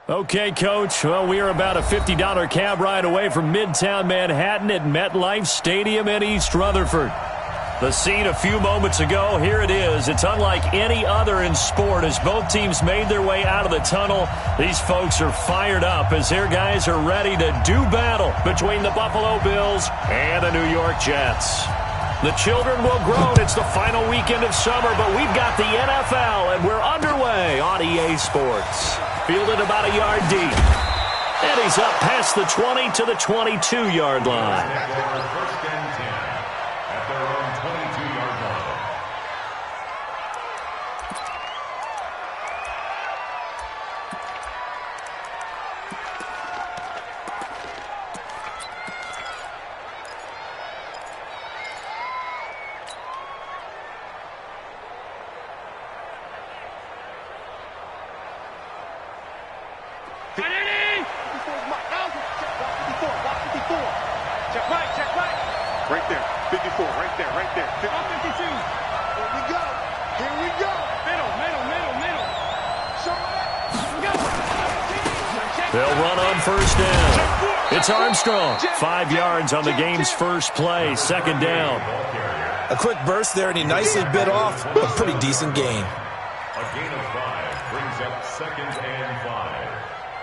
Okay, Coach. Well, we are about a $50 cab ride away from Midtown Manhattan at MetLife Stadium in East Rutherford. The scene a few moments ago, here it is. It's unlike any other in sport as both teams made their way out of the tunnel. These folks are fired up as their guys are ready to do battle between the Buffalo Bills and the New York Jets. The children will groan. It's the final weekend of summer, but we've got the NFL, and we're underway on EA Sports. Fielded about a yard deep. And he's up past the 20 to the 22-yard line. Right there, 54, right there, right there. 52. Here we go. Here we go. Middle. Show it. They'll run on first down. It's Armstrong. 5 yards on the game's first play. Second down. A quick burst there, and he nicely bit off a pretty decent gain. A gain of 5 brings up 2nd and 5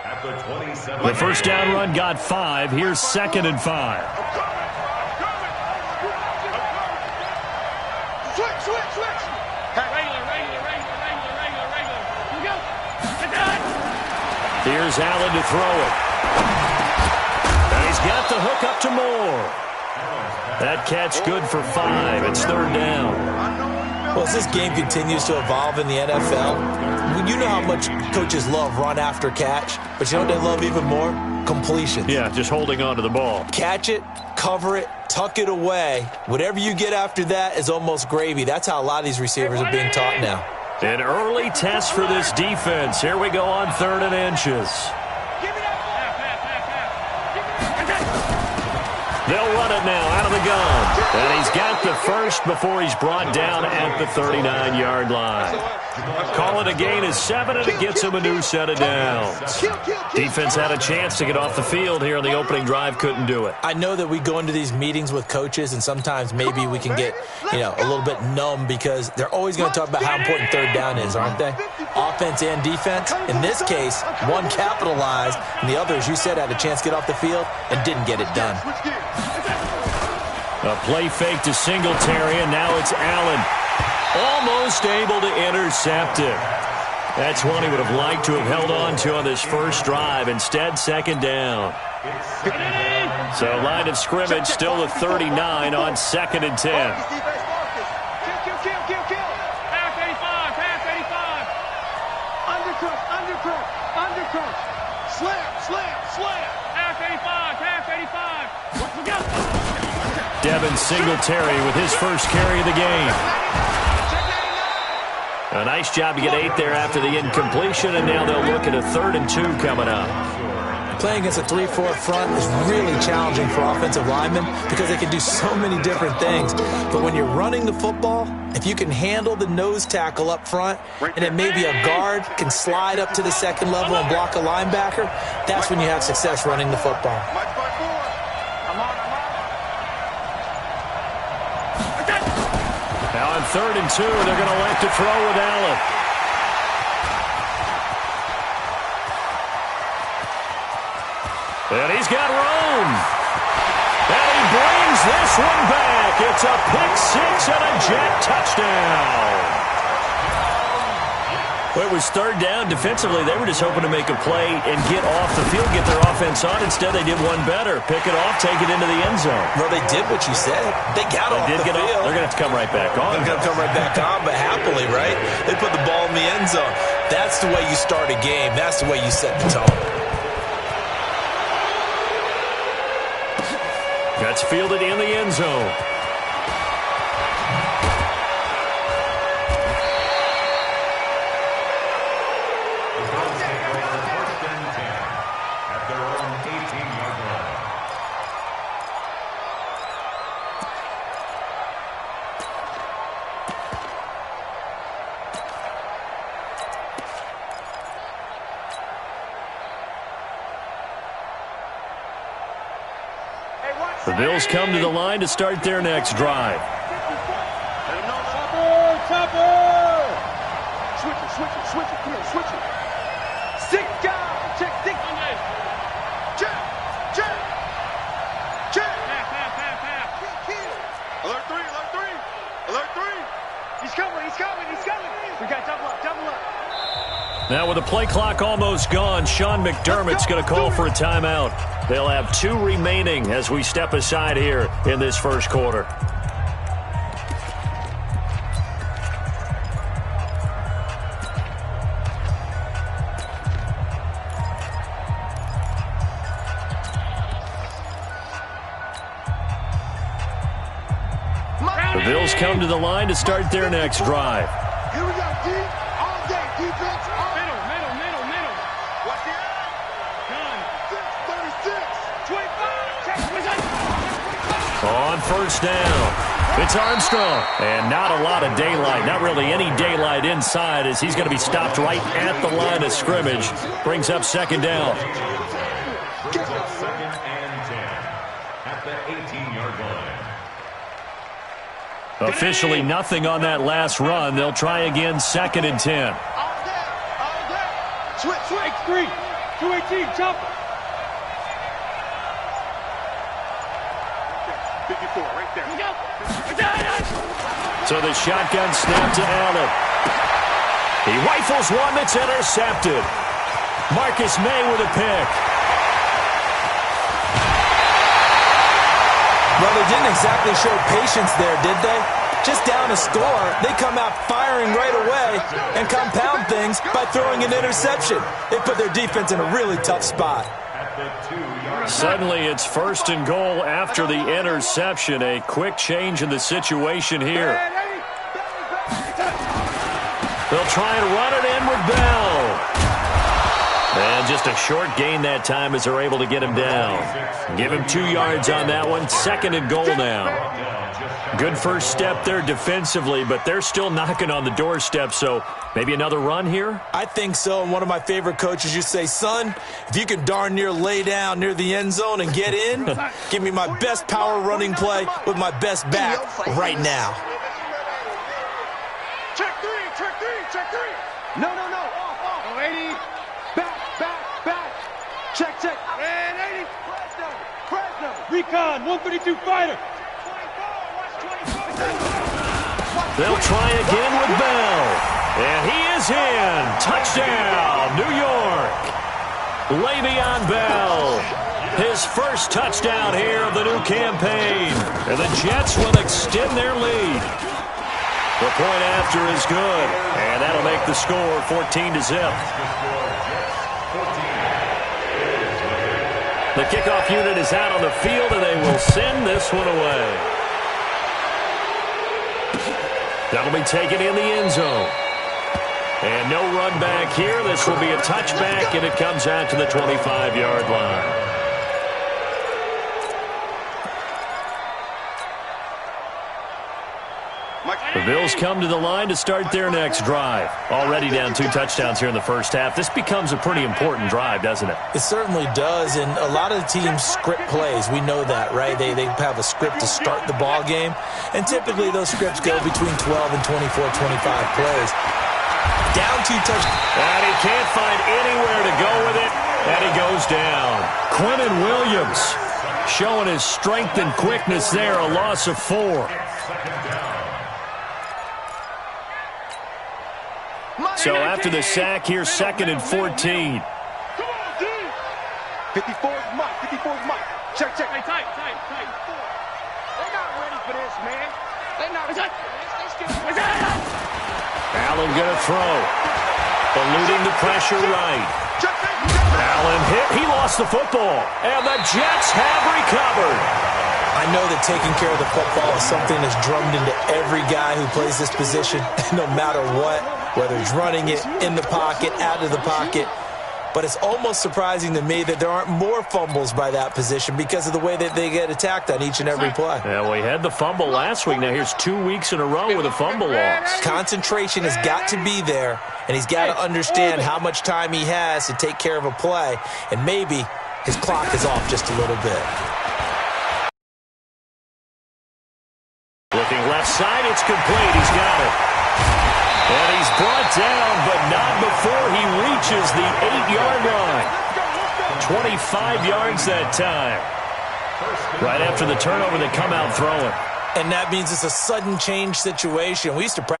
at the 27. The first down run got 5. Here's 2nd and 5. Switch. Here's Allen to throw it. And he's got the hook up to Moore. That catch good for 5. It's 3rd down. Well, as this game continues to evolve in the NFL, you know how much coaches love run after catch, but you know what they love even more? Completion. Yeah, just holding on to the ball. Catch it, cover it, tuck it away. Whatever you get after that is almost gravy. That's how a lot of these receivers are being taught now. An early test for this defense. Here we go on 3rd and inches. They'll run it now out of the gun. And he's got the first before he's brought down at the 39-yard line. Call it a gain of 7, and it gets him a new set of downs. Defense had a chance to get off the field here on the opening drive, couldn't do it. I know that we go into these meetings with coaches, and sometimes maybe we can get, a little bit numb because they're always going to talk about how important 3rd down is, aren't they? Offense and defense. In this case, one capitalized, and the other, as you said, had a chance to get off the field and didn't get it done. A play fake to Singletary, and now it's Allen. Almost able to intercept it. That's one he would have liked to have held on to on this first drive. Instead, 2nd down. So line of scrimmage still the 39 on 2nd and 10. Pass 85. Undercut. Slam. Pass 85. Devin Singletary with his first carry of the game. A nice job to get 8 there after the incompletion, and now they'll look at a 3rd and 2 coming up. Playing against a 3-4 front is really challenging for offensive linemen because they can do so many different things. But when you're running the football, if you can handle the nose tackle up front, and then maybe a guard can slide up to the 2nd level and block a linebacker, that's when you have success running the football. Now on 3rd and 2, they're going to elect to throw with Allen. And he's got room. And he brings this one back. It's a pick 6 and a Jet touchdown. Well, it was 3rd down. Defensively, they were just hoping to make a play and get off the field, get their offense on. Instead, they did one better. Pick it off, take it into the end zone. Well, they did what you said. They got off the field. They're going to have to come right back on. They're going to come right back on, but happily, right? They put the ball in the end zone. That's the way you start a game. That's the way you set the tone. That's fielded in the end zone. The Bills come to the line to start their next drive. Switch it. Come on, switch it. 6 guys. Check 6. Check. Alert 3. He's coming. We got double up. Now with the play clock almost gone, Sean McDermott's going to call for a timeout. They'll have 2 remaining as we step aside here in this first quarter. The Bills come to the line to start their next drive. Here we go, D. All day. Defense. Middle. Watch the eye. Done. 6, 36, 25. On first down, it's Armstrong. And not a lot of daylight, not really any daylight inside as he's going to be stopped right at the line of scrimmage. Brings up second down. Second and 10 at the 18-yard line. Officially nothing on that last run. They'll try again, second and 10. All day. Switch. 3. 218. Jump. 54, right there. So the shotgun snap to Allen. He rifles one that's intercepted. Marcus May with a pick. Well, they didn't exactly show patience there, did they? Just down a score, they come out firing right away and compound things by throwing an interception. They put their defense in a really tough spot. Suddenly it's first and goal after the interception. A quick change in the situation here. They'll try and run it in with Bell. And just a short gain that time as they're able to get him down. Give him 2 yards on that one. Second and goal now. Good first step there defensively, but they're still knocking on the doorstep, so maybe another run here? I think so. And one of my favorite coaches, you say, son, if you can darn near lay down near the end zone and get in, give me my best power running play with my best back right now. Check 3. No. Off. 80. Back. Check. And 80. Fresno. Recon, 132 fighter. 24. They'll try again with Bell. And he is in. Touchdown, New York. Le'Veon Bell. His first touchdown here of the new campaign. And the Jets will extend their lead. The point after is good. And that'll make the score 14-0. The kickoff unit is out on the field, and they will send this one away. That'll be taken in the end zone. And no run back here. This will be a touchback, and it comes out to the 25-yard line. The Bills come to the line to start their next drive. Already down 2 touchdowns here in the first half. This becomes a pretty important drive, doesn't it? It certainly does, and a lot of the teams script plays. We know that, right? They have a script to start the ball game, and typically those scripts go between 12 and 24, 25 plays. Down 2 touchdowns. And he can't find anywhere to go with it, and he goes down. Quinnen Williams showing his strength and quickness there, a loss of 4. So after the sack here, second and 14. Come on, D. 54's Mike. Check. Hey, tight. They're not ready for this, man. They're not ready for this. Allen gonna throw. Eluding the pressure right. Allen hit. He lost the football. And the Jets have recovered. I know that taking care of the football is something that's drummed into every guy who plays this position, no matter what, whether it's running it, in the pocket, out of the pocket. But it's almost surprising to me that there aren't more fumbles by that position because of the way that they get attacked on each and every play. Yeah, we had the fumble last week. Now here's 2 weeks in a row with a fumble loss. Concentration has got to be there, and he's got to understand how much time he has to take care of a play, and maybe his clock is off just a little bit. left side. It's complete. He's got it. And he's brought down, but not before he reaches the 8-yard line. 25 yards that time. Right after the turnover, they come out throwing. And that means it's a sudden change situation. We used to practice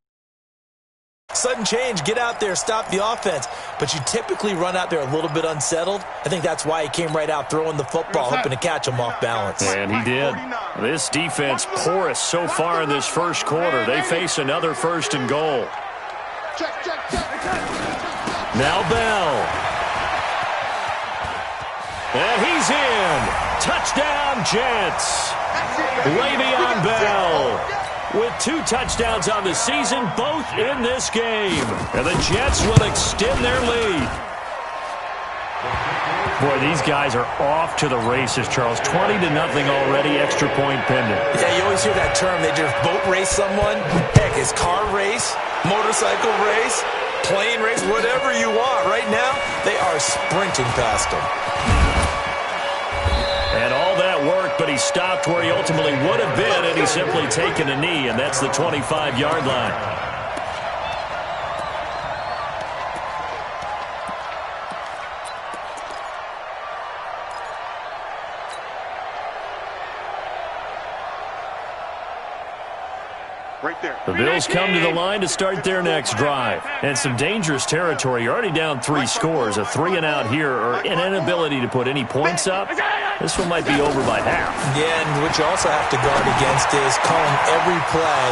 sudden change, get out there, stop the offense. But you typically run out there a little bit unsettled. I think that's why he came right out throwing the football, hoping to catch him off balance. And he did. This defense porous so far in this first quarter. They face another 1st and goal. Now Bell. And he's in. Touchdown, Jets. Le'Veon Bell with 2 touchdowns on the season, both in this game. And the Jets will extend their lead. Boy, these guys are off to the races, Charles. 20-0 already, extra point pending. Yeah, you always hear that term. They just boat race someone. Heck, it's car race, motorcycle race, plane race, whatever you want. Right now, they are sprinting past them. And all that work, but he stopped where he ultimately would have been, and he's simply taken a knee, and that's the 25-yard line. Right there. The Bills come to the line to start their next drive. And some dangerous territory. You're already down 3 scores. A 3-and-out here, or an inability to put any points up. This one might be over by half. Yeah, and what you also have to guard against is calling every play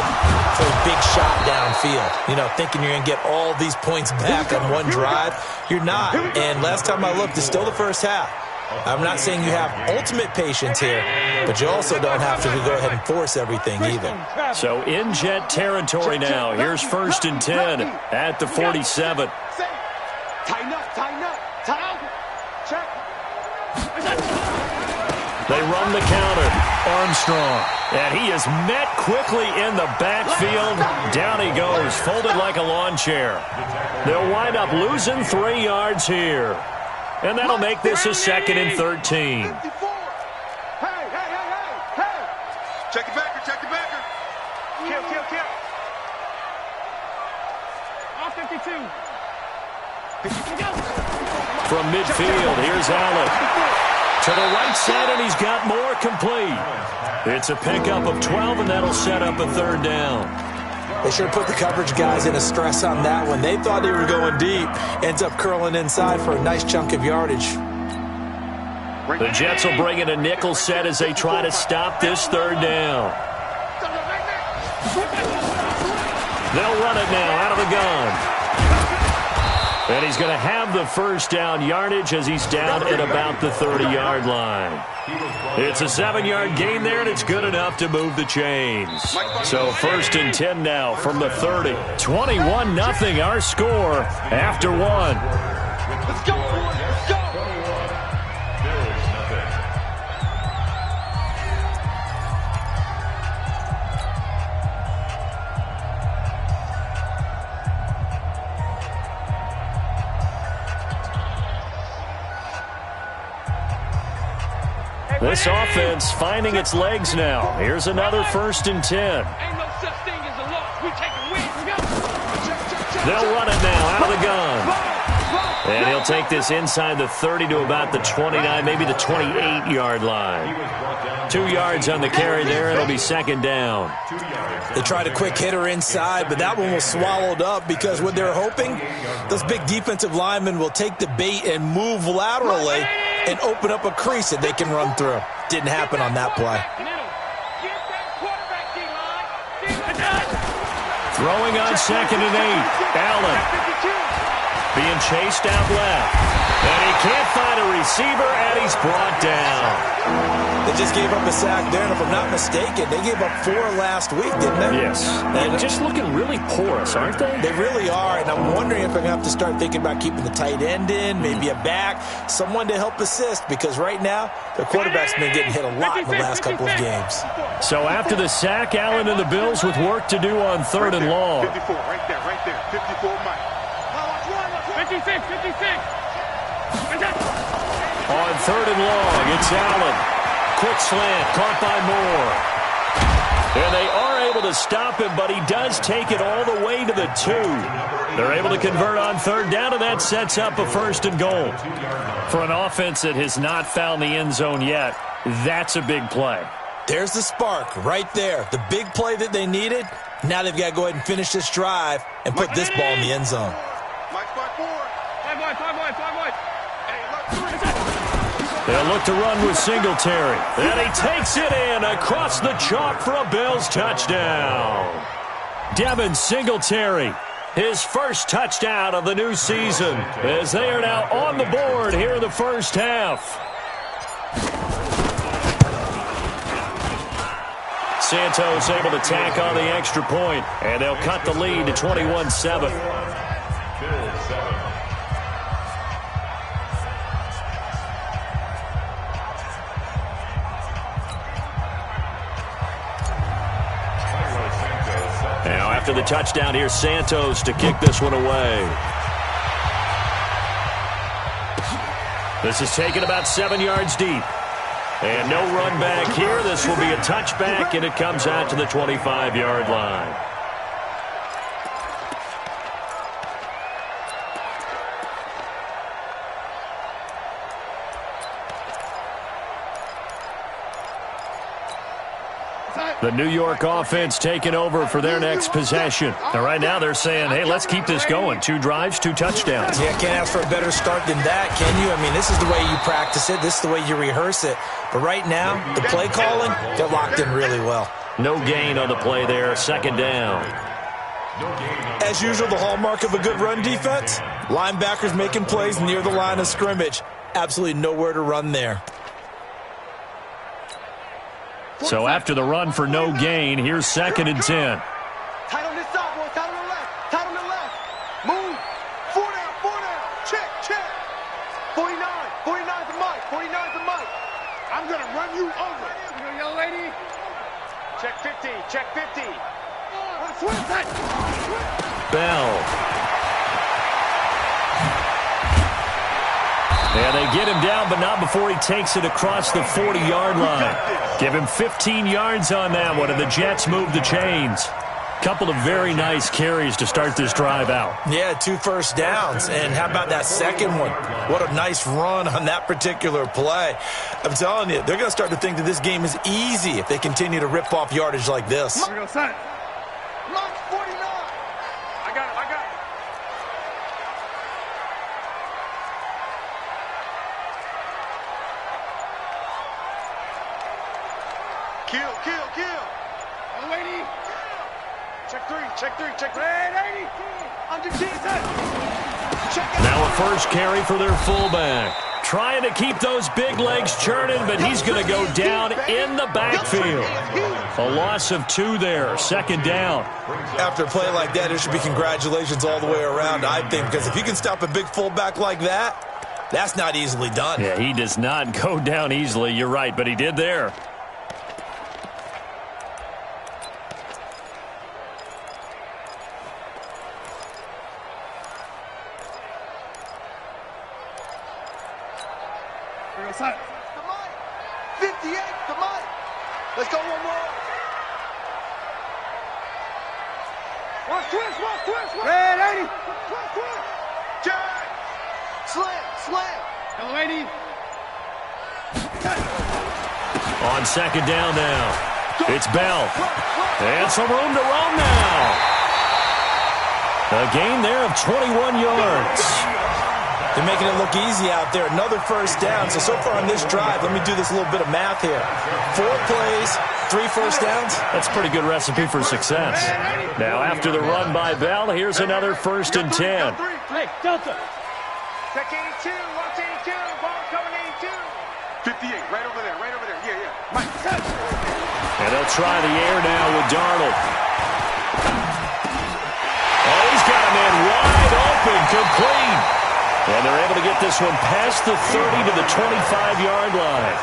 for a big shot downfield. You know, thinking you're going to get all these points back on one drive. You're not. And last time I looked, it's still the first half. I'm not saying you have ultimate patience here, but you also don't have to go ahead and force everything either. So in Jet territory now. Here's 1st and 10 at the 47. Tighten up, tighten up, tighten up. Check. They run the counter. Armstrong. And he is met quickly in the backfield. Down he goes, folded like a lawn chair. They'll wind up losing 3 yards here. And that'll make this a 2nd and 13. Hey, hey, hey. Check your backer, check your backer. Kill. All 52. From midfield, here's Allen. To the right side, and he's got more complete. It's a pickup of 12, and that'll set up a 3rd down. They should have put the coverage guys in a stress on that one. They thought they were going deep. Ends up curling inside for a nice chunk of yardage. The Jets will bring in a nickel set as they try to stop this 3rd down. They'll run it now out of the gun. And he's going to have the 1st down yardage as he's down at about the 30-yard line. It's a 7-yard gain there, and it's good enough to move the chains. So 1st and 10 now from the 30. 21-0 our score after 1. Let's go, boys. Let's go. This offense finding its legs now. Here's another 1st and 10. Ain't no such thing as a loss. We take a win. They'll run it now out of the gun. And he'll take this inside the 30 to about the 29, maybe the 28-yard line. 2 yards on the carry there. It'll be 2nd down. They tried a quick hitter inside, but that one was swallowed up because what they're hoping, those big defensive linemen will take the bait and move laterally and open up a crease that they can run through. Didn't happen on that play. Throwing on 2nd and 8. Allen being chased out left. And he can't find a receiver, and he's brought down. They just gave up a sack there, and if I'm not mistaken, they gave up 4 last week, didn't they? Yes. And just looking really porous, aren't they? They really are, and I'm wondering if I'm going to have to start thinking about keeping the tight end in, maybe a back, someone to help assist, because right now, their quarterback's been getting hit a lot in the last couple of games. So after the sack, Allen and the Bills with work to do on 3rd and long. 54, right there. 54, Mike. 56. On 3rd and long, it's Allen. Quick slant, caught by Moore. And they are able to stop him, but he does take it all the way to the 2. They're able to convert on third down, and that sets up a 1st and goal. For an offense that has not found the end zone yet, that's a big play. There's the spark right there. The big play that they needed. Now they've got to go ahead and finish this drive and put this ball in the end zone. Mike, 5-4. They'll look to run with Singletary. And he takes it in across the chalk for a Bills touchdown. Devin Singletary, his first touchdown of the new season, as they are now on the board here in the first half. Santos able to tack on the extra point, and they'll cut the lead to 21-7. Now after the touchdown, here's Santos to kick this one away. This is taken about 7 yards deep. And no run back here. This will be a touchback, and it comes out to the 25-yard line. The New York offense taking over for their next possession. Now, right now they're saying, hey, let's keep this going. 2 drives, 2 touchdowns. Yeah, can't ask for a better start than that, can you? I mean, this is the way you practice it. This is the way you rehearse it. But right now, the play calling, they're locked in really well. No gain on the play there. 2nd down. As usual, the hallmark of a good run defense, linebackers making plays near the line of scrimmage. Absolutely nowhere to run there. So after the run for no gain, here's 2nd and 10. Tight on this side, boys. Tight on the left. Tight on the left. Move. 4 down. Check. 49 to Mike. 49 to Mike. I'm going to run you over. You go, young lady. Check 50. Bell. And they get him down, but not before he takes it across the 40-yard line. Give him 15 yards on that one, and the Jets move the chains. Couple of very nice carries to start this drive out. Yeah, 2 first downs. And how about that second one? What a nice run on that particular play. I'm telling you, they're going to start to think that this game is easy if they continue to rip off yardage like this. Here we go, son. Mike's 49. I got it. Kill. Young lady. Check three. Under 10. Now a first carry for their fullback. Trying to keep those big legs churning, but he's going to go down in the backfield. A loss of 2 there. 2nd down. After a play like that, there should be congratulations all the way around, I think, because if you can stop a big fullback like that, that's not easily done. Yeah, he does not go down easily. You're right, but he did there. Here we go, son. To Mike. 58 to Mike. Let's go one more. Twist. Red 80. Jack. Slam. Young lady. On 2nd down now. It's Bell. And some room to roam now. A gain there of 21 yards. They're making it look easy out there. Another first down. So far on this drive, let me do this little bit of math here. 4 plays, 3 first downs. That's a pretty good recipe for success. Now after the run by Bell, here's another 1st and 10. Hey, Delta. Check 82. Watch 82. Ball coming 82. 58. Right over there. Yeah. Mike. And they'll try the air now with Darnold. Oh, he's got a man wide open, complete. And they're able to get this one past the 30 to the 25-yard line.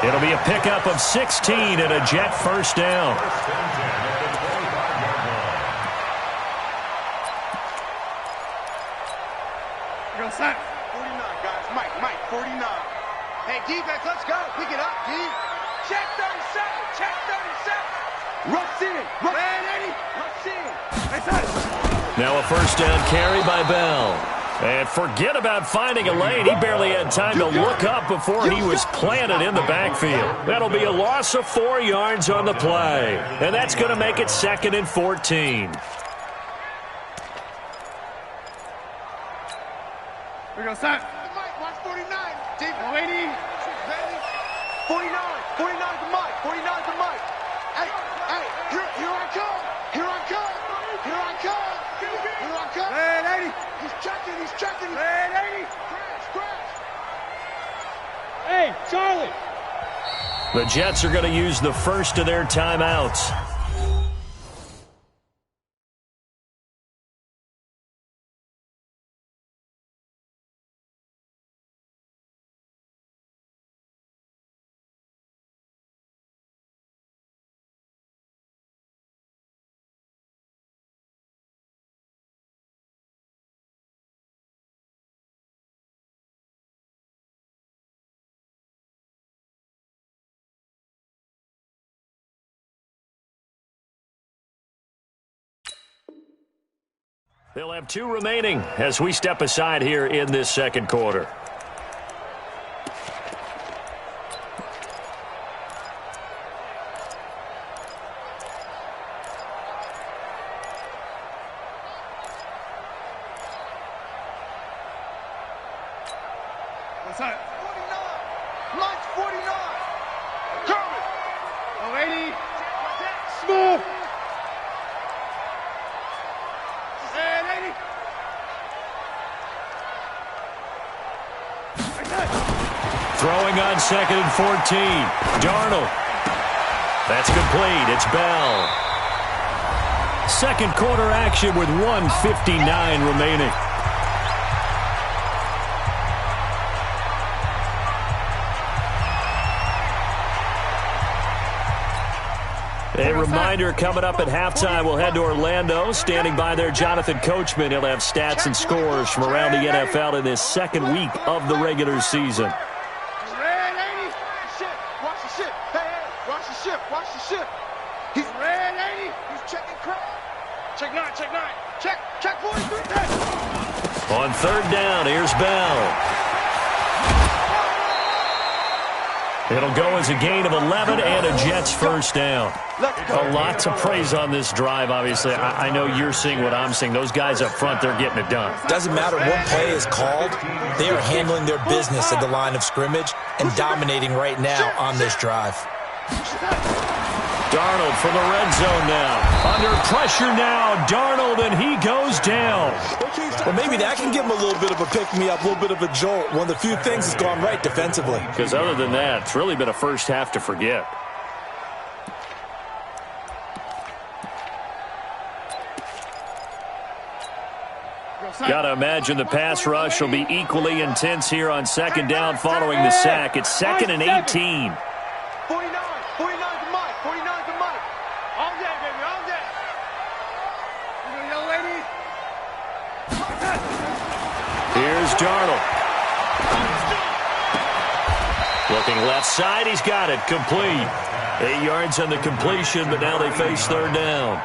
It'll be a pickup of 16 and a Jet first down. Here we go, son. 49, guys. Mike, 49. Hey, defense, let's go. Pick it up, D. Check 37. Rush in. Rush in. Now a first down carry by Bell. And forget about finding a lane. He barely had time to look up before he was planted in the backfield. That'll be a loss of 4 yards on the play. And that's going to make it 2nd and 14. We're going to start. Mike, watch 49. Deep. 180. 49. 49 to Mike. 49 to Mike. Hey, here I come. Here I come. Here I come. Here I come. Red 80. He's checking. Red 80. Crash. Hey, Charlie. The Jets are going to use the first of their timeouts. They'll have 2 remaining as we step aside here in this second quarter. What's up? 49. Mike's 49. Kermit. 180. Smooth. Red 80. Throwing on 2nd and 14. Darnold. That's complete. It's Bell. Second quarter action with 1:59 remaining. A reminder coming up at halftime, we'll head to Orlando. Standing by there, Jonathan Coachman. He'll have stats and scores from around the NFL in this second week of the regular season. Red 80. Watch the ship. Hey, watch the ship. Watch the ship. He's Red 80. He's checking crowd. Check 9. Check 43. On 3rd down, here's Bell. It'll go as a gain of 11 and a Jets first down. A lot to praise on this drive, obviously. I know you're seeing what I'm seeing. Those guys up front, they're getting it done. Doesn't matter what play is called. They are handling their business at the line of scrimmage and dominating right now on this drive. Darnold from the red zone now. Under pressure now, Darnold, and he goes down. Well, maybe that can give him a little bit of a pick-me-up, a little bit of a jolt. One of the few things that's gone right defensively. Because other than that, it's really been a first half to forget. Got to imagine the pass rush will be equally intense here on 2nd down following the sack. It's 2nd and 18. 49 to Mike. 49 to Mike. All day, baby. All day. You young lady. Here's Darnold. Looking left side. He's got it. Complete. 8 yards on the completion, but now they face 3rd down.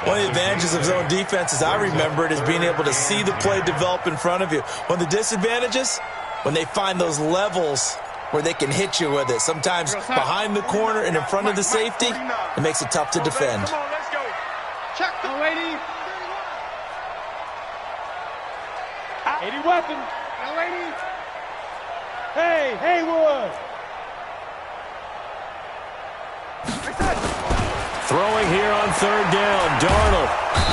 One of the advantages of zone defense, as I remember it, is being able to see the play develop in front of you. One of the disadvantages, when they find those levels where they can hit you with it. Sometimes behind the corner and in front of the safety, it makes it tough to defend. Come on, let's go. Check the 180. 80 weapon. 180. Hey, Haywood. Throwing here on 3rd down, Darnold.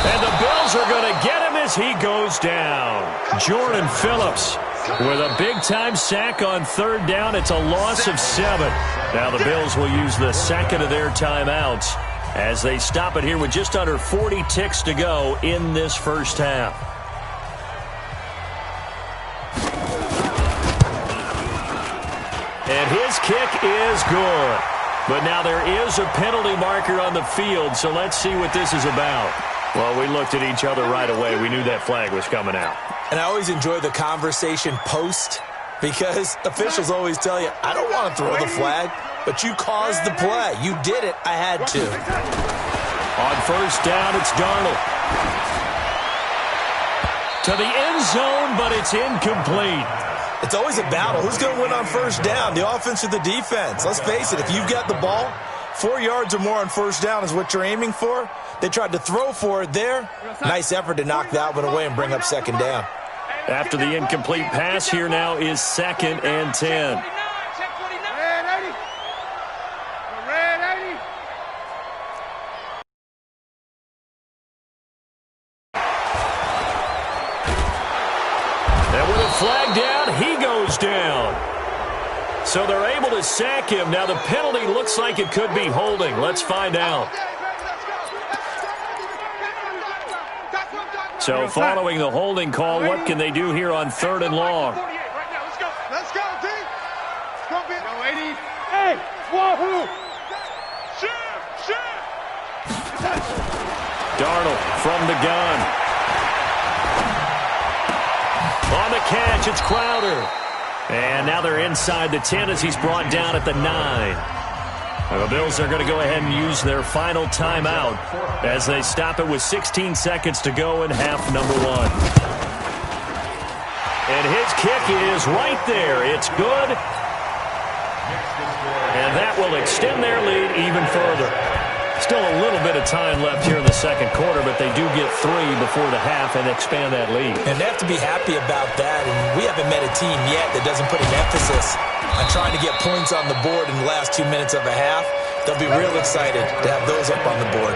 And the Bills are going to get him as he goes down. Jordan Phillips with a big-time sack on 3rd down. It's a loss of 7. Now the Bills will use the second of their timeouts as they stop it here with just under 40 ticks to go in this first half. And his kick is good. But now there is a penalty marker on the field, so let's see what this is about. Well, we looked at each other right away. We knew that flag was coming out. And I always enjoy the conversation post because officials always tell you, I don't want to throw the flag. but you caused the play. You did it. I had to. On first down, it's Darnold. To the end zone, but it's incomplete. It's always a battle. Who's going to win on first down, the offense or the defense? Let's face it, if you've got the ball, 4 yards or more on first down is what you're aiming for. They tried to throw for it there. Nice effort to knock that one away and bring up second down. After the incomplete pass, here now is 2nd and 10. And with a flag down, he goes down. So they're able to sack him. Now the penalty looks like it could be holding. Let's find out. So following the holding call, what can they do here on 3rd and long? Let's go, D. Go, 80. Hey, wahoo. Shoot. Darnold from the gun. On the catch, it's Crowder. And now they're inside the 10 as he's brought down at the 9. The Bills are going to go ahead and use their final timeout as they stop it with 16 seconds to go in half number 1. And his kick is right there. It's good. And that will extend their lead even further. Still a little bit of time left here in the second quarter, but they do get 3 before the half and expand that lead. And they have to be happy about that. And we haven't met a team yet that doesn't put an emphasis on trying to get points on the board in the last 2 minutes of a half. They'll be real excited to have those up on the board.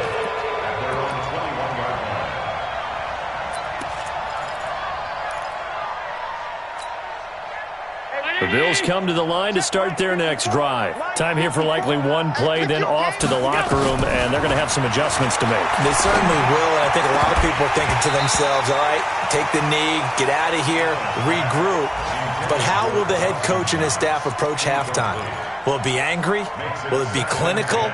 The Bills come to the line to start their next drive. Time here for likely one play, then off to the locker room, and they're going to have some adjustments to make. They certainly will, and I think a lot of people are thinking to themselves, all right, take the knee, get out of here, regroup. But how will the head coach and his staff approach halftime? Will it be angry? Will it be clinical?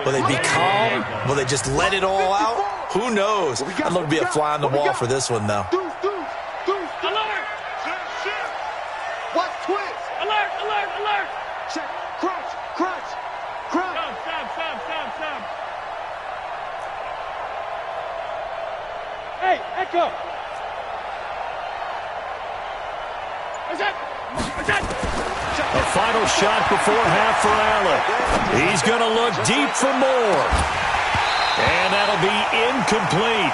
Will they be calm? Will they just let it all out? Who knows? I'd love to be a fly on the wall for this one, though. Alert! Watch twist! Alert! Check. Crunch! Stop. Hey, Echo! A final shot before half for Allen. He's going to look deep for more. And that'll be incomplete.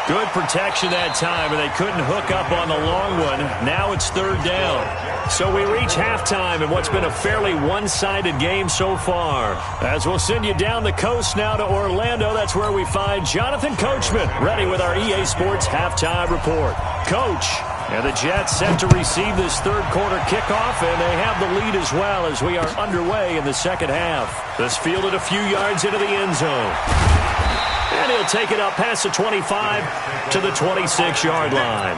Good protection that time, and they couldn't hook up on the long one. Now it's 3rd down. So we reach halftime in what's been a fairly one-sided game so far. As we'll send you down the coast now to Orlando, that's where we find Jonathan Coachman, ready with our EA Sports halftime report. Coach, and the Jets set to receive this third quarter kickoff, and they have the lead as well as we are underway in the second half. This fielded a few yards into the end zone. And he'll take it up past the 25 to the 26-yard line.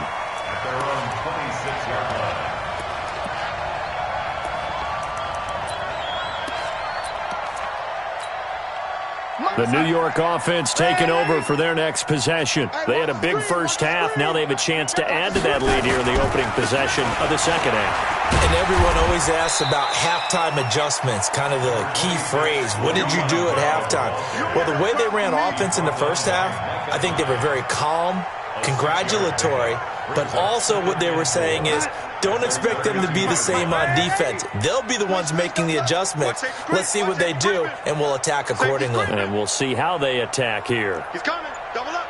The New York offense taking over for their next possession. They had a big first half. Now they have a chance to add to that lead here in the opening possession of the second half. And everyone always asks about halftime adjustments, kind of the key phrase. What did you do at halftime? Well, the way they ran offense in the first half, I think they were very calm, congratulatory, but also what they were saying is, don't expect them to be the same on defense. They'll be the ones making the adjustments. Let's see what they do, and we'll attack accordingly. And we'll see how they attack here. He's coming. Double up.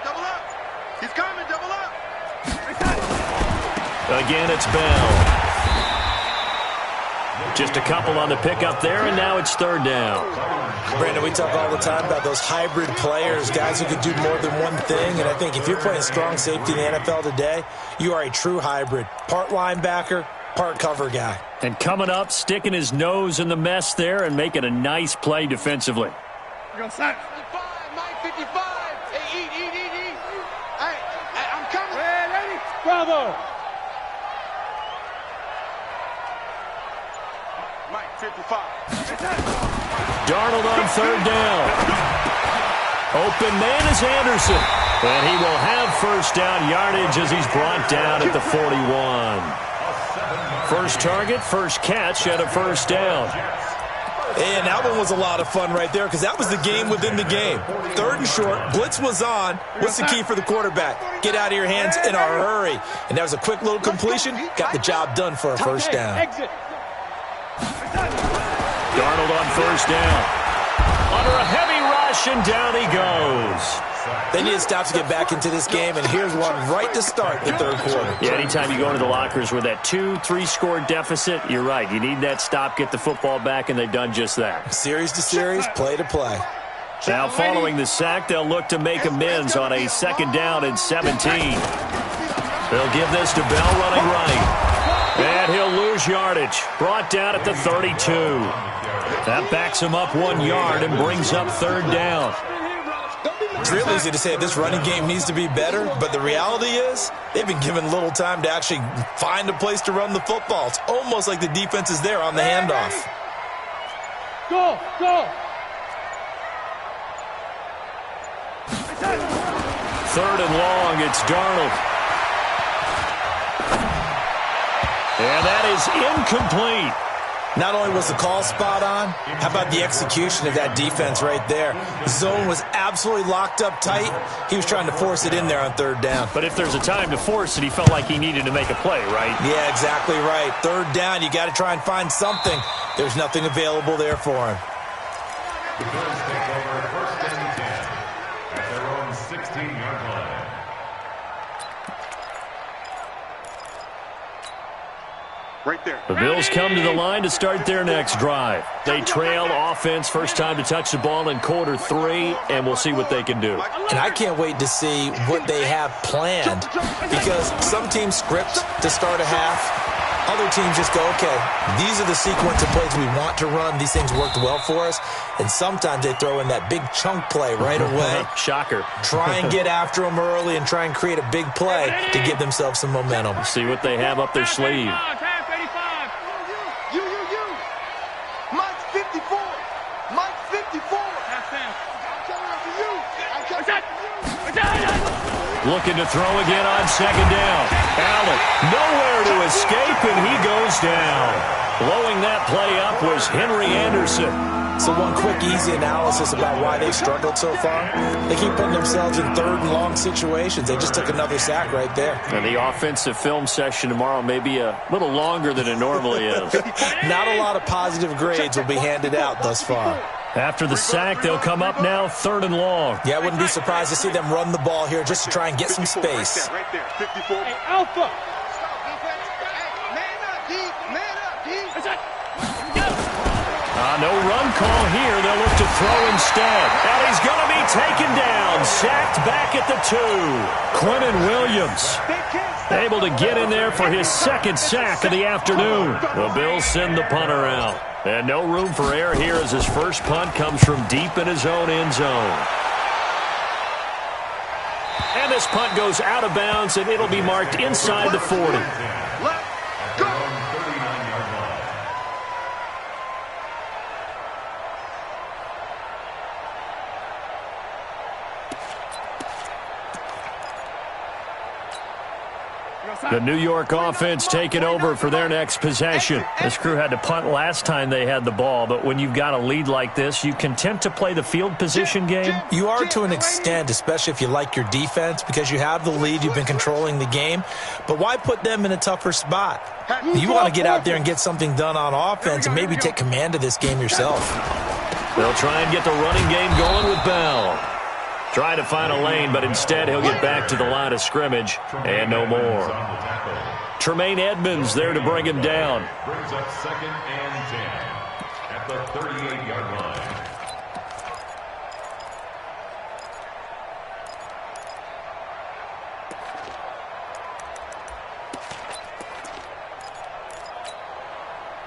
He's coming. Double up. Again, it's Bell. Just a couple on the pickup there, and now it's third down. Brandon, we talk all the time about those hybrid players, guys who could do more than one thing. And I think if you're playing strong safety in the NFL today, you are a true hybrid. Part linebacker, part cover guy. And coming up, sticking his nose in the mess there and making a nice play defensively. We're going to sack. 55, Mike 55. Hey, eat. Hey, I'm coming. Ready? Bravo. Mike 55. Darnold on third down. Open man is Anderson. And he will have first down yardage as he's brought down at the 41. First target, first catch at a first down. And that one was a lot of fun right there because that was the game within the game. 3rd and short, blitz was on. What's the key for the quarterback? Get out of your hands in a hurry. And that was a quick little completion. Got the job done for a first down. Darnold on first down. Under a heavy rush, and down he goes. They need to stop to get back into this game, and here's one right to start the 3rd quarter. Yeah, anytime you go into the lockers with that 2-3 score deficit, you're right. You need that stop, get the football back, and they've done just that. Series to series, play to play. Now following the sack, they'll look to make amends on a 2nd down and 17. They'll give this to Bell running right. And he'll lose yardage. Brought down at the 32. That backs him up 1 yard and brings up 3rd down. It's real easy to say this running game needs to be better, but the reality is they've been given little time to actually find a place to run the football. It's almost like the defense is there on the handoff. Go! 3rd and long, it's Darnold. And that is incomplete. Not only was the call spot on, how about the execution of that defense right there? The zone was absolutely locked up tight. He was trying to force it in there on 3rd down. But if there's a time to force it, he felt like he needed to make a play, right? Yeah, exactly right. 3rd down, you got to try and find something. There's nothing available there for him. The Bills take over 1st and 10 at their own 16-yard line. Right there. The Bills come to the line to start their next drive. They trail offense, first time to touch the ball in quarter 3, and we'll see what they can do. And I can't wait to see what they have planned, because some teams script to start a half. Other teams just go, okay, these are the sequence of plays we want to run. These things worked well for us. And sometimes they throw in that big chunk play right away. Shocker. Try and get after them early and try and create a big play to give themselves some momentum. See what they have up their sleeve. You. Mike's 54. Mike's 54. Looking to throw again on 2nd down. Allen nowhere to escape, and he goes down. Blowing that play up was Henry Anderson. So one quick, easy analysis about why they've struggled so far. They keep putting themselves in 3rd and long situations. They just took another sack right there. And the offensive film session tomorrow may be a little longer than it normally is. Not a lot of positive grades will be handed out thus far. After the sack, they'll come up now 3rd and long. Yeah, I wouldn't be surprised to see them run the ball here just to try and get some space. Right there, 54. Hey, Alpha! Man up, D. Man up, D. No run call here. They'll look to throw instead. And he's going to be taken down. Sacked back at the 2. Quentin Williams able to get in there for his 2nd sack of the afternoon. The Bills send the punter out. And no room for error here as his first punt comes from deep in his own end zone. And this punt goes out of bounds, and it'll be marked inside the 40. Let's go. The New York offense taking over for their next possession. This crew had to punt last time they had the ball, but when you've got a lead like this, you content to play the field position game? You are to an extent, especially if you like your defense, because you have the lead, you've been controlling the game. But why put them in a tougher spot? You want to get out there and get something done on offense and maybe take command of this game yourself. They'll try and get the running game going with Bell. Try to find a lane, but instead he'll get back to the line of scrimmage and no more. Tremaine Edmonds there to bring him down. Brings up 2nd and 10 at the 38-yard line.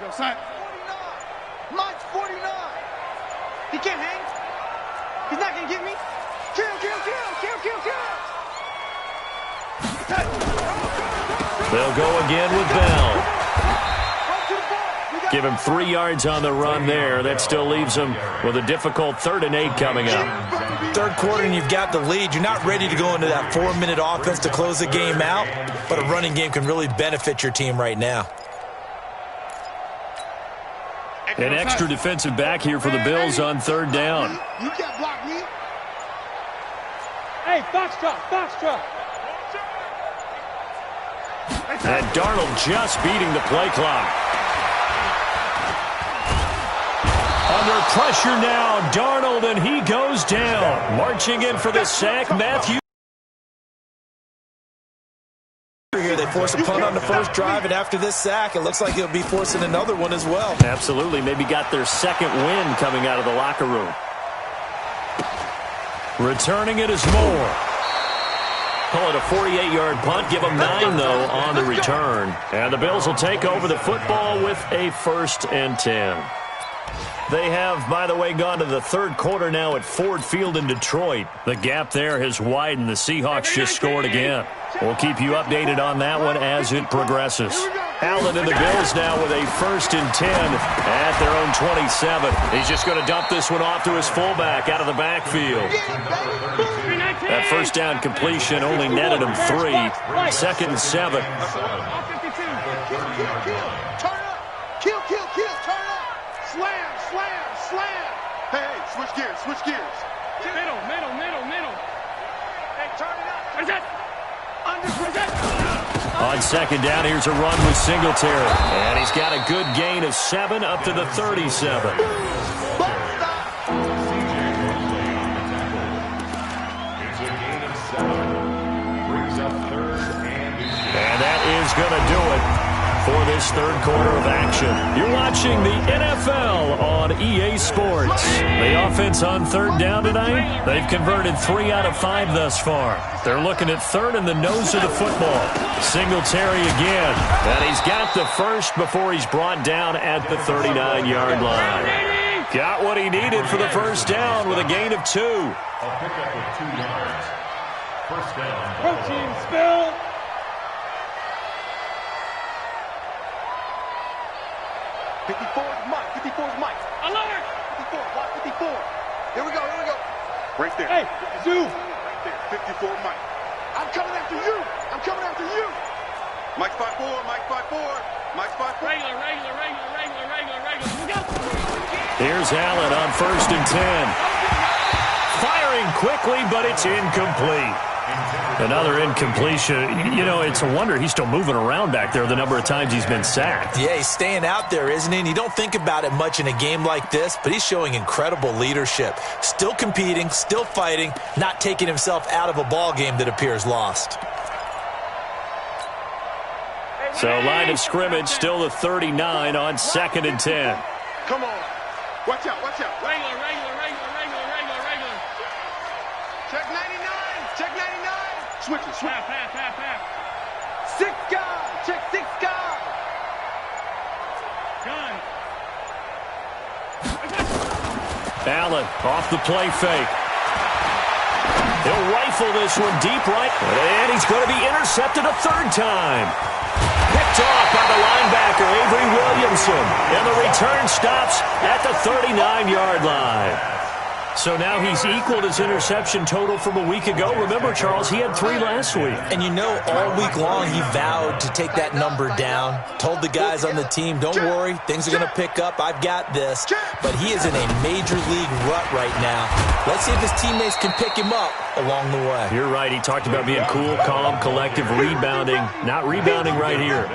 Yo, son. 49. Mike's 49. He can't hang. He's not going to get me. Kill. They'll go again with Bell. Give him 3 yards on the run there. That still leaves him with a difficult 3rd and 8 coming up. 3rd quarter and you've got the lead. You're not ready to go into that 4-minute offense to close the game out, but a running game can really benefit your team right now. An extra defensive back here for the Bills on third down. You can't block me. Hey, foxtrot. And Darnold just beating the play clock. Under pressure now, Darnold, and he goes down. Marching in for the sack, Matthew. Here they force a punt on the first drive, and after this sack, it looks like he'll be forcing another one as well. Absolutely. Maybe got their second win coming out of the locker room. Returning it is Moore. Call it a 48-yard punt. Give them 9, though, on the return. And the Bills will take over the football with a 1st and 10. They have, by the way, gone to the third quarter now at Ford Field in Detroit. The gap there has widened. The Seahawks just scored again. We'll keep you updated on that one as it progresses. Allen and the Bills now with a 1st and 10 at their own 27. He's just going to dump this one off to his fullback out of the backfield. That first down completion only netted him 3. 2nd and 7. Turn up. Kill. Turn up. Slam. Hey, switch gears. Middle. Hey, turn it up. Present. On 2nd down, here's a run with Singletary. And he's got a good gain of 7 up to the 37. And that is going to do it for this third quarter of action. You're watching the NFL on EA Sports. The offense on third down tonight, they've converted 3 out of 5 thus far. They're looking at third in the nose of the football. Singletary again. And he's got the first before he's brought down at the 39-yard line. Got what he needed for the first down with a gain of 2. A pickup of 2 yards. First down. Protein spill. 54 is Mike. Alert. 54. Watch 54. Here we go. Right there. Hey, Zoo. Right there. 54 Mike. I'm coming after you. Mike's 5'4. Regular. Look out. Here's Allen on 1st and 10. Firing quickly, but it's incomplete. Another incompletion. You know, it's a wonder he's still moving around back there the number of times he's been sacked. Yeah, he's staying out there, isn't he? And you don't think about it much in a game like this, but he's showing incredible leadership. Still competing, still fighting, not taking himself out of a ball game that appears lost. So line of scrimmage still the 39 on 2nd and 10. Come on. Watch out. Regular. Check 99. Switch. Half. 6 guys. Check 6 guys. Gun. Allen off the play fake. He'll rifle this one deep right. And he's going to be intercepted a 3rd time. Picked off by the linebacker, Avery Williamson. And the return stops at the 39-yard line. So now he's equaled his interception total from a week ago. Remember, Charles, he had 3 last week. And you know, all week long he vowed to take that number down. Told the guys on the team, don't worry, things are going to pick up. I've got this. But he is in a major league rut right now. Let's see if his teammates can pick him up along the way. You're right. He talked about being cool, calm, collective, rebounding. Not rebounding right here.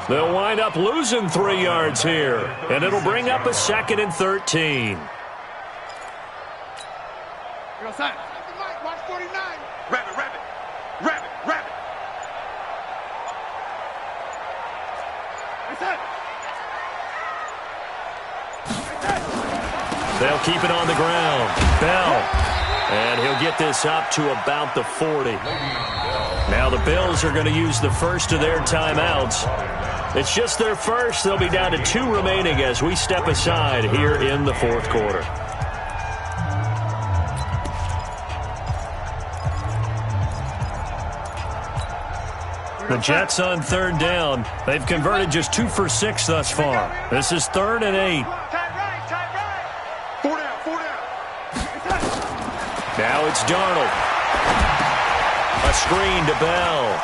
They'll wind up losing 3 yards here. And it'll bring up a 2nd and 13. Watch 49. Rabbit. They'll keep it on the ground. Bell. And he'll get this up to about the 40. Now the Bills are going to use the first of their timeouts. It's just their first. They'll be down to 2 remaining as we step aside here in the 4th quarter. The Jets on 3rd down. They've converted just 2 for 6 thus far. This is 3rd and 8. Tight right. 4 down. Now it's Darnold. A screen to Bell.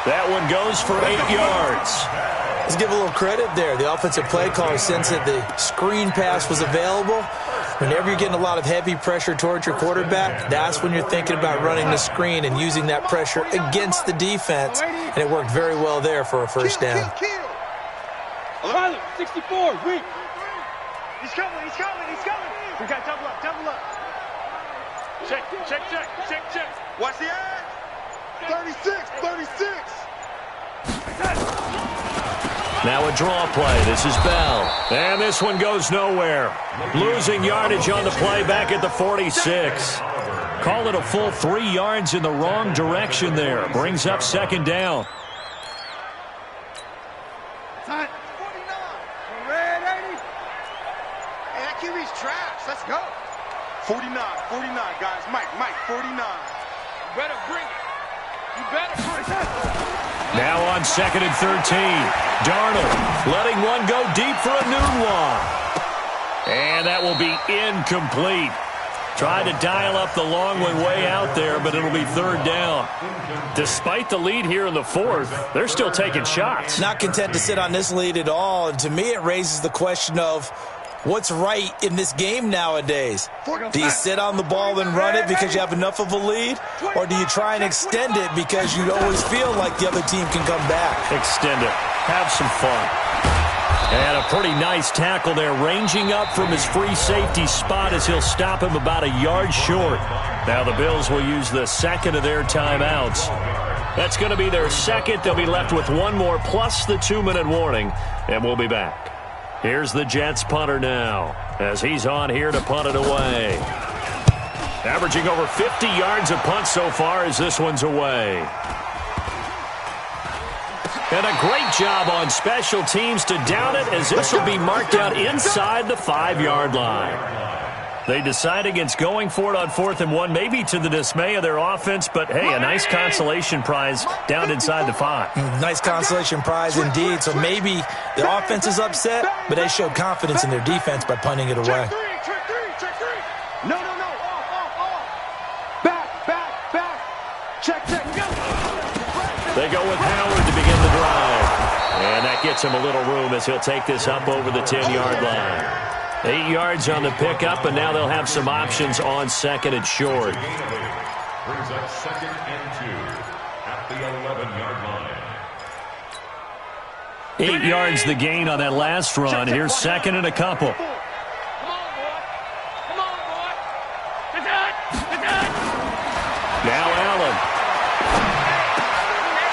That one goes for 8 yards. Let's give a little credit there. The offensive play caller sensed that the screen pass was available. Whenever you're getting a lot of heavy pressure towards your quarterback, that's when you're thinking about running the screen and using that pressure against the defense. And it worked very well there for a first down. 64, weak. He's coming. We got double up. Check. Watch the edge. 36. Now a draw play. This is Bell. And this one goes nowhere. Losing yardage on the play back at the 46. Call it a full 3 yards in the wrong direction there. Brings up second down. Time. 49. Red 80. Hey, that QB's trash. Let's go. 49, guys. Mike, 49. You better bring it. Now on 2nd and 13. Darnold letting one go deep for a noon one. And that will be incomplete. Tried to dial up the long one way out there, but it'll be third down. Despite the lead here in the fourth, they're still taking shots. Not content to sit on this lead at all. And to me, it raises the question of what's right in this game nowadays. Do you sit on the ball and run it because you have enough of a lead? Or do you try and extend it because you always feel like the other team can come back? Extend it. Have some fun. And a pretty nice tackle there, ranging up from his free safety spot as he'll stop him about a yard short. Now the Bills will use the second of their timeouts. That's going to be their second. They'll be left with one more plus the 2-minute warning, and we'll be back. Here's the Jets punter now as he's on here to punt it away. Averaging over 50 yards a punt so far as this one's away. And a great job on special teams to down it as this will be marked out inside the 5-yard line. They decide against going for it on 4th and 1, maybe to the dismay of their offense, but hey, a nice consolation prize down inside the 5. Nice consolation prize indeed. So maybe the offense is upset, but they showed confidence in their defense by punting it away. Check three. No. Off. Back. Check. They go with Howard to begin the drive. And that gets him a little room as he'll take this up over the 10-yard line. 8 yards on the pickup, and now they'll have some options on 2nd and short. Brings up 2nd and 2 at the 11-yard line. 8 yards the gain on that last run. Here's 2nd and a couple. Come on, boy. It's on. Now Allen.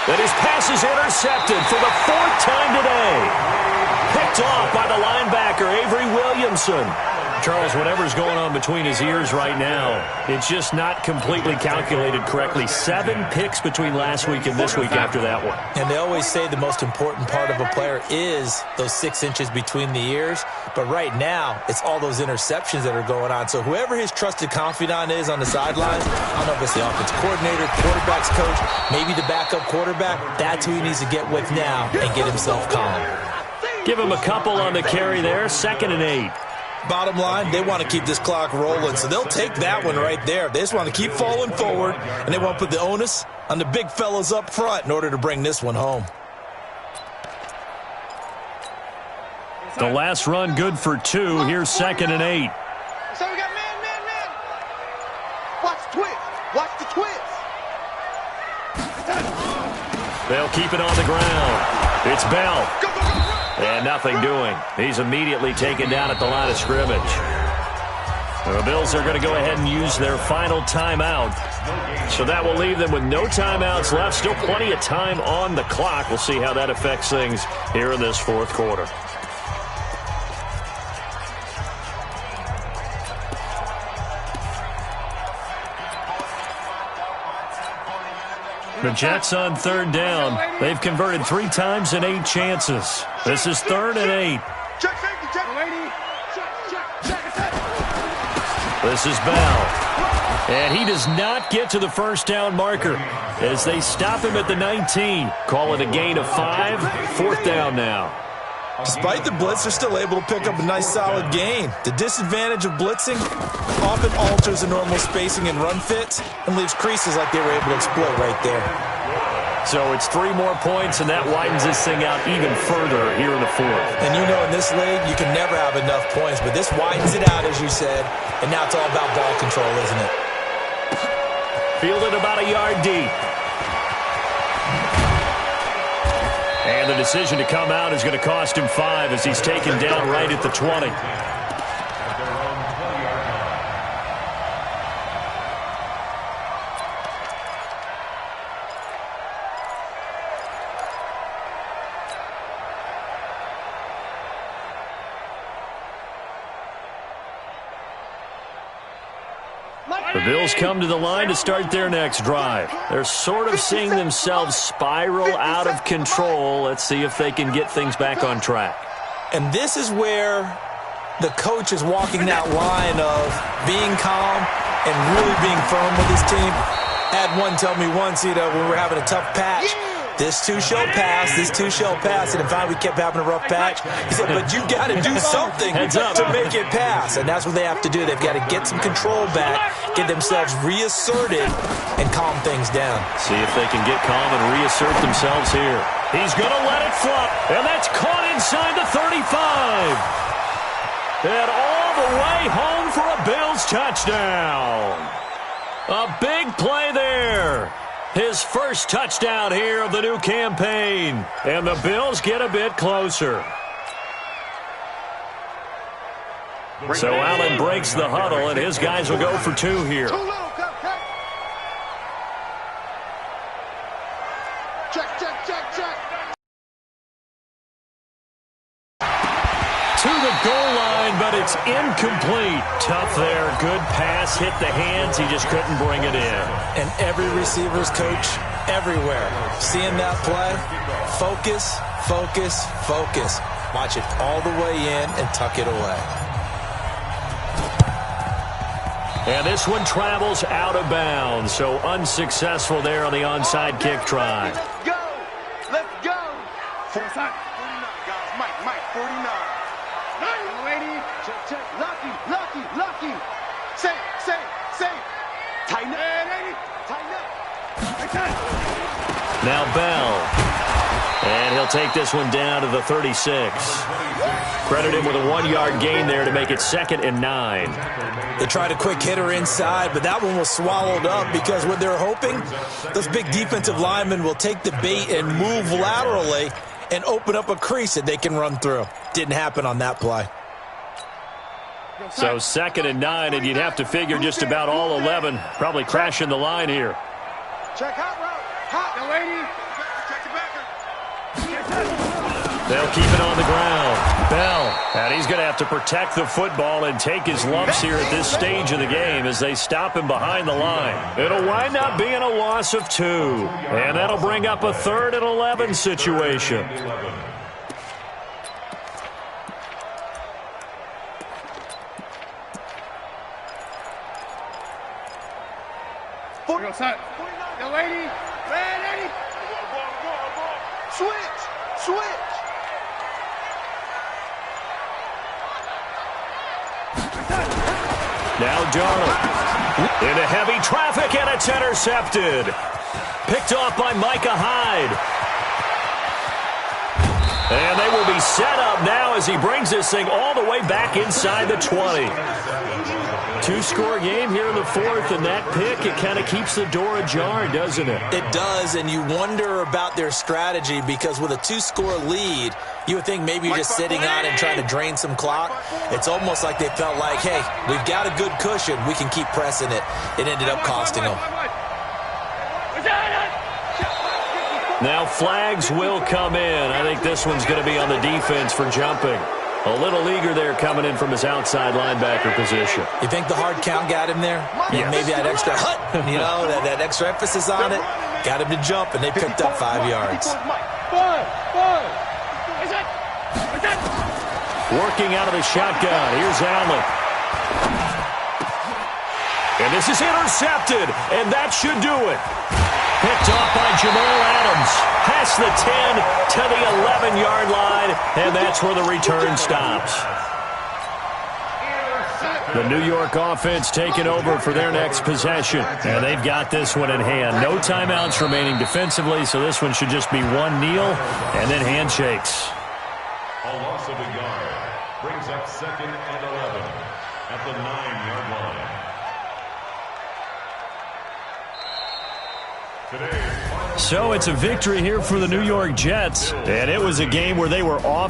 And his pass is intercepted for the 4th time today. Picked off by the linebacker, Avery Williamson. Charles, whatever's going on between his ears right now, it's just not completely calculated correctly. 7 picks between last week and this week after that one. And they always say the most important part of a player is those 6 inches between the ears. But right now, it's all those interceptions that are going on. So whoever his trusted confidant is on the sidelines, I don't know if it's the offensive coordinator, quarterback's coach, maybe the backup quarterback, that's who he needs to get with now and get himself calm. Give him a couple on the carry there, 2nd and 8. Bottom line, they want to keep this clock rolling, so they'll take that one right there. They just want to keep falling forward, and they want to put the onus on the big fellas up front in order to bring this one home. The last run good for 2. Here's 2nd and 8. So we got man. Watch the twist. They'll keep it on the ground. It's Bell. Go. And nothing doing. He's immediately taken down at the line of scrimmage. The Bills are going to go ahead and use their final timeout. So that will leave them with no timeouts left. Still plenty of time on the clock. We'll see how that affects things here in this 4th quarter. The Jets on 3rd down. They've converted 3 times in 8 chances. This is 3rd and 8. Check safety. Check. This is Bell. And he does not get to the first down marker as they stop him at the 19. Call it a gain of 5. 4th down now. Despite the blitz, they're still able to pick up a nice solid gain. The disadvantage of blitzing often alters the normal spacing and run fits and leaves creases like they were able to exploit right there. So it's 3 more points, and that widens this thing out even further here in the 4th. And you know in this league, you can never have enough points, but this widens it out, as you said, and now it's all about ball control, isn't it? Fielded about a yard deep. And the decision to come out is going to cost him 5 as he's taken down right at the 20. The Bills come to the line to start their next drive. They're sort of seeing themselves spiral out of control. Let's see if they can get things back on track. And this is where the coach is walking that line of being calm and really being firm with his team. Had one tell me once, when we were having a tough patch, this too shall pass, this too shall pass. And in fact, we kept having a rough patch. He said, but you got to do something to make it pass. And that's what they have to do. They've got to get some control back, get themselves reasserted, and calm things down. See if they can get calm and reassert themselves here. He's going to let it flop, and that's caught inside the 35. And all the way home for a Bills touchdown. A big play there. His first touchdown here of the new campaign. And the Bills get a bit closer. So Allen breaks the huddle, and his guys will go for 2 here. To the goal line, but it's incomplete. Tough there. Good pass. Hit the hands. He just couldn't bring it in. And every receiver's coach everywhere. Seeing that play, focus, focus, focus. Watch it all the way in and tuck it away. And this one travels out of bounds. So unsuccessful there on the onside kick try. Let's go. Let's go. 49, guys. Mike, 49. Check. Lucky. Say. Tighten up. Now Bell. And he'll take this one down to the 36. Credit him with a 1-yard gain there to make it 2nd and 9. They tried a quick hitter inside, but that one was swallowed up because what they're hoping, those big defensive linemen will take the bait and move laterally and open up a crease that they can run through. Didn't happen on that play. So 2nd and 9, and you'd have to figure just about all 11 probably crashing the line here. Check hot route. Hot, lady. They'll keep it on the ground. Bell, and he's going to have to protect the football and take his lumps here at this stage of the game as they stop him behind the line. It'll wind up being a loss of 2, and that'll bring up a 3rd and 11 situation. Switch. Now Darnold into heavy traffic, and it's intercepted. Picked off by Micah Hyde. And they will be set up now as he brings this thing all the way back inside the 20. 2-score game here in the 4th, and that pick, it kind of keeps the door ajar, doesn't it? It does, and you wonder about their strategy because with a 2-score lead, you would think maybe you're just sitting out and trying to drain some clock. It's almost like they felt like, hey, we've got a good cushion. We can keep pressing it. It ended up costing them. Now flags will come in. I think this one's going to be on the defense for jumping. A little eager there coming in from his outside linebacker position. You think the hard count got him there? Yes. Maybe that extra that extra emphasis on it got him to jump, and they picked up 5 yards. Working out of the shotgun. Here's Allen. And this is intercepted, and that should do it. Picked off by Jamal Adams. Past the 10 to the 11-yard line, and that's where the return stops. The New York offense taking over for their next possession. And they've got this one in hand. No timeouts remaining defensively, so this one should just be one kneel and then handshakes. A loss of a yard brings up 2nd and 11 at the 9-yard line. So it's a victory here for the New York Jets, and it was a game where they were off